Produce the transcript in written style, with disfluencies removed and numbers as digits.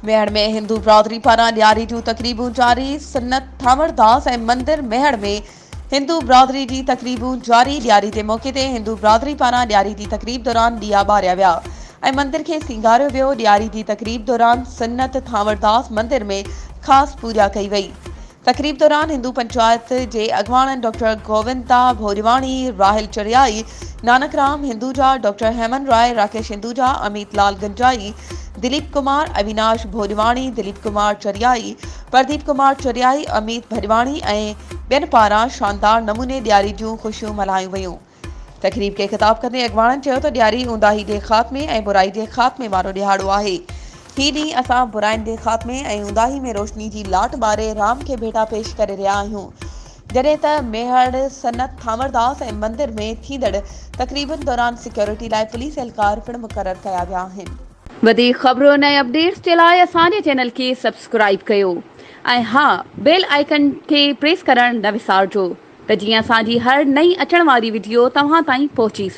मेहड़ में हिंदू बिरादरी पारां ॾियारी जूं तक़रीबूं जारी। सन्नत थावरदास ऐं मंदिर मेहड़ में हिंदू बिरादरी जी तक़रीबूं जारी। ॾियारी जे मौक़े ते हिंदू बिरादरी पारां ॾियारी जी तक़रीब दौरान ॾिया ॿारिया विया ऐं मंदिर खे सींगारियो वियो। ॾियारी जी तक़रीब दौरान सन्नत थावरदास मंदिर में ख़ासि पूॼा कई वई। तक़रीब दौरान हिंदू पंचायत जे अॻवान डॉक्टर गोविंदा भोजवाणी, राहिल चरियाई, नानक राम हिंदूजा, डॉक्टर हेमन राय, राकेश हिंदूजा, अमित लाल गंजाई, दिलीप कुमार, अविनाश भोजवाणी, दिलीप कुमार चरियाई, प्रदीप कुमार चरियाई, अमित भरवाणी ऐं ॿियनि पारां शानदार नमूने ॾियारी जूं ख़ुशियूं मल्हायूं वयूं। तक़रीब खे ख़िताब कंदे अॻवाणनि चयो त ॾियारी ऊंदाही जे ख़ात्मे ऐं बुराई जे ख़ात्मे वारो ॾिहाड़ो आहे। ही ॾींहुं असां बुराइनि जे ख़ात्मे ऐं ऊंदाही में रोशनी जी लाट ॿारे राम खे भेटा पेश करे रहिया आहियूं। जॾहिं त मेहड़ सन्नत थावरदास ऐं मंदिर में थींदड़ तक़रीबनि दौरान सिक्योरिटी लाइ पुलिस एहलकार पिणु मुक़रर कया विया आहिनि। वधीक ख़बरुनि ऐं अपडेट्स जे लाइ असांजे चैनल खे सब्सक्राइब कयो ऐं हा, बेल आइकन खे प्रेस करणु न विसारिजो त जीअं असांजी हर नई अचण वारी वीडियो तव्हां ताईं पहुची सघे।